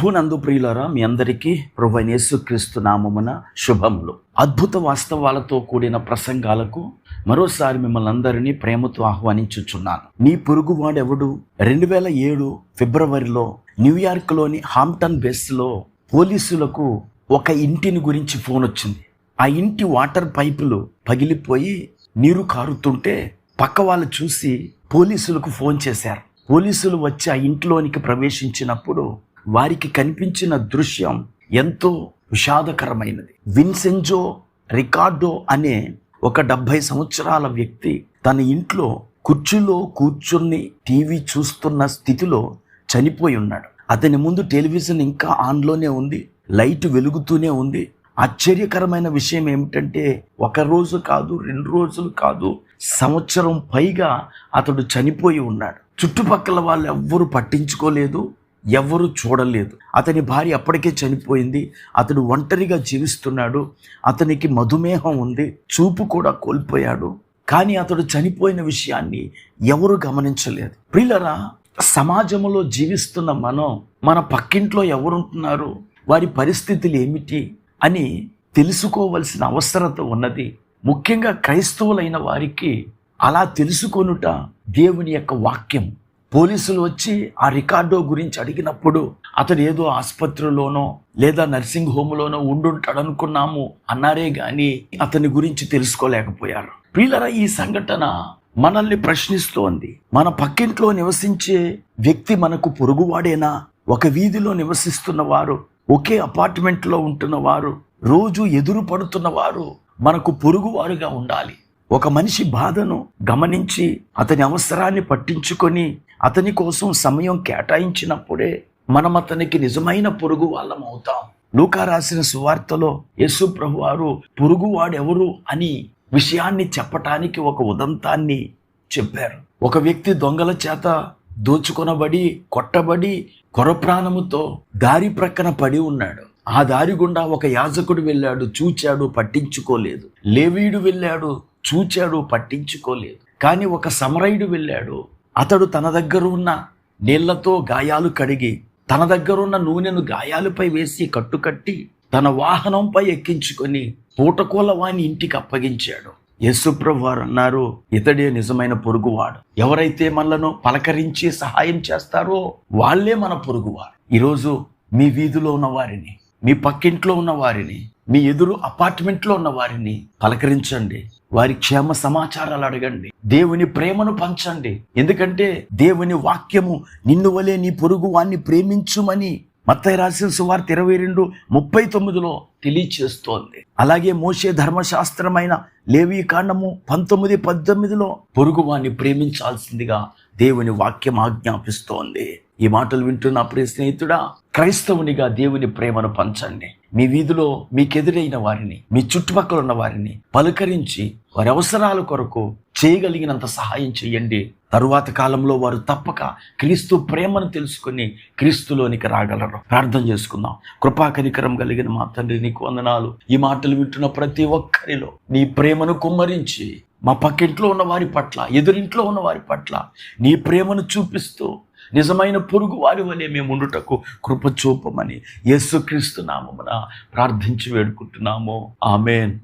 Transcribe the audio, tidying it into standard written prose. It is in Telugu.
ప్రభునందు ప్రియులారా, మీ అందరికీ ప్రభువైన యేసుక్రీస్తు నామమున శుభములు. అద్భుత వాస్తవాలతో కూడిన ప్రసంగాలకు మరోసారి మిమ్మల్ని అందరినీ ప్రేమతో ఆహ్వానించుచున్నాను. నీ పొరుగువాడెవడు 2007 ఫిబ్రవరిలో న్యూయార్క్లోని హాంప్టన్ బేస్లో పోలీసులకు ఒక ఇంటిని గురించి ఫోన్ వచ్చింది. ఆ ఇంటి వాటర్ పైపులు పగిలిపోయి నీరు కారుతుంటే పక్క వాళ్ళు చూసి పోలీసులకు ఫోన్ చేశారు. పోలీసులు వచ్చి ఆ ఇంట్లోనికి ప్రవేశించినప్పుడు వారికి కనిపించిన దృశ్యం ఎంతో విషాదకరమైనది. విన్సెంజో రికార్డో అనే ఒక 70 సంవత్సరాల వ్యక్తి తన ఇంట్లో కుర్చీలో కూర్చుని టీవీ చూస్తున్న స్థితిలో చనిపోయి ఉన్నాడు. అతని ముందు టెలివిజన్ ఇంకా ఆన్లోనే ఉంది, లైట్ వెలుగుతూనే ఉంది. ఆశ్చర్యకరమైన విషయం ఏమిటంటే 1 రోజు కాదు, 2 రోజులు కాదు, సంవత్సరం పైగా అతడు చనిపోయి ఉన్నాడు. చుట్టుపక్కల వాళ్ళు ఎవ్వరూ పట్టించుకోలేదు, ఎవరు చూడలేదు. అతని భార్య అప్పటికే చనిపోయింది. అతడు ఒంటరిగా జీవిస్తున్నాడు. అతనికి మధుమేహం ఉంది, చూపు కూడా కోల్పోయాడు. కానీ అతడు చనిపోయిన విషయాన్ని ఎవరు గమనించలేదు. ప్రియులరా, సమాజంలో జీవిస్తున్న మనం మన పక్కింట్లో ఎవరుంటున్నారు, వారి పరిస్థితులు ఏమిటి అని తెలుసుకోవలసిన అవసరత ఉన్నది. ముఖ్యంగా క్రైస్తవులైన వారికి అలా తెలుసుకొనుట దేవుని యొక్క వాక్యం. పోలీసులు వచ్చి ఆ రికార్డో గురించి అడిగినప్పుడు అతడు ఏదో ఆసుపత్రిలోనో లేదా నర్సింగ్ హోమ్లోనో ఉండుంటాడు అనుకున్నాము అన్నారే గాని అతని గురించి తెలుసుకోలేకపోయారు. ప్రియులరా, ఈ సంఘటన మనల్ని ప్రశ్నిస్తోంది. మన పక్కింట్లో నివసించే వ్యక్తి మనకు పొరుగువాడేనా? ఒక వీధిలో నివసిస్తున్న వారు, ఒకే అపార్ట్మెంట్లో ఉంటున్న వారు, రోజు ఎదురు పడుతున్న వారు మనకు పొరుగువారుగా ఉండాలి. ఒక మనిషి బాధను గమనించి అతని అవసరాన్ని పట్టించుకొని అతని కోసం సమయం కేటాయించినప్పుడే మనం అతనికి నిజమైన పొరుగు వాళ్ళం అవుతాం. లూకా రాసిన సువార్తలో యేసు ప్రభువారు పొరుగువాడెవరు అని విషయాన్ని చెప్పటానికి ఒక ఉదంతాన్ని చెప్పారు. ఒక వ్యక్తి దొంగల చేత దోచుకొనబడి కొట్టబడి కొరప్రాణముతో దారి ప్రక్కన పడి ఉన్నాడు. ఆ దారి గుండా ఒక యాజకుడు వెళ్ళాడు, చూచాడు, పట్టించుకోలేదు. లేవీయుడు వెళ్ళాడు, చూచాడు, పట్టించుకోలేదు. కానీ ఒక సమరయుడు వెళ్ళాడు. అతడు తన దగ్గర ఉన్న నీళ్లతో గాయాలు కడిగి తన దగ్గరున్న నూనెను గాయాలపై వేసి కట్టుకట్టి తన వాహనంపై ఎక్కించుకొని పూటకోల వాని ఇంటికి అప్పగించాడు. యేసుప్రభు వారు అన్నారు, ఇతడే నిజమైన పొరుగువాడు. ఎవరైతే మనలను పలకరించి సహాయం చేస్తారో వాళ్ళే మన పొరుగువారు. ఈరోజు మీ వీధిలో ఉన్న వారిని, మీ పక్కింట్లో ఉన్న వారిని, మీ ఎదురు అపార్ట్మెంట్లో ఉన్న వారిని పలకరించండి. వారి క్షేమ సమాచారాలు అడగండి. దేవుని ప్రేమను పంచండి. ఎందుకంటే దేవుని వాక్యము నిన్ను వలె నీ పొరుగు వాణ్ణి ప్రేమించుమని మత్తయి రాసిన సువార్త 22:39 తెలియచేస్తోంది. అలాగే మోషే ధర్మశాస్త్రమైన లేవీ కాండము 19:18 పొరుగు వాణ్ణి ప్రేమించాల్సిందిగా దేవుని వాక్యం ఆజ్ఞాపిస్తోంది. ఈ మాటలు వింటున్న ప్రియ స్నేహితుడా, క్రైస్తవునిగా దేవుని ప్రేమను పంచండి. మీ వీధిలో మీకెదురైన వారిని, మీ చుట్టుపక్కల ఉన్న వారిని పలకరించి వారి అవసరాల కొరకు చేయగలిగినంత సహాయం చేయండి. తరువాత కాలంలో వారు తప్పక క్రీస్తు ప్రేమను తెలుసుకుని క్రీస్తులోనికి రాగలరు. ప్రార్థన చేసుకుందాం. కృపా కనికరం కలిగిన మా తండ్రి, నీకు వందనాలు. ఈ మాటలు వింటున్న ప్రతి ఒక్కరిలో నీ ప్రేమను కుమ్మరించి మా పక్కింట్లో ఉన్న వారి పట్ల, ఎదురింట్లో ఉన్న వారి పట్ల నీ ప్రేమను చూపిస్తూ నిజమైన పొరుగు వారి వలె మేము ఉండుటకు కృప చూపమని యేసుక్రీస్తు నామమున ప్రార్థించి వేడుకుంటున్నాము. ఆమేన్.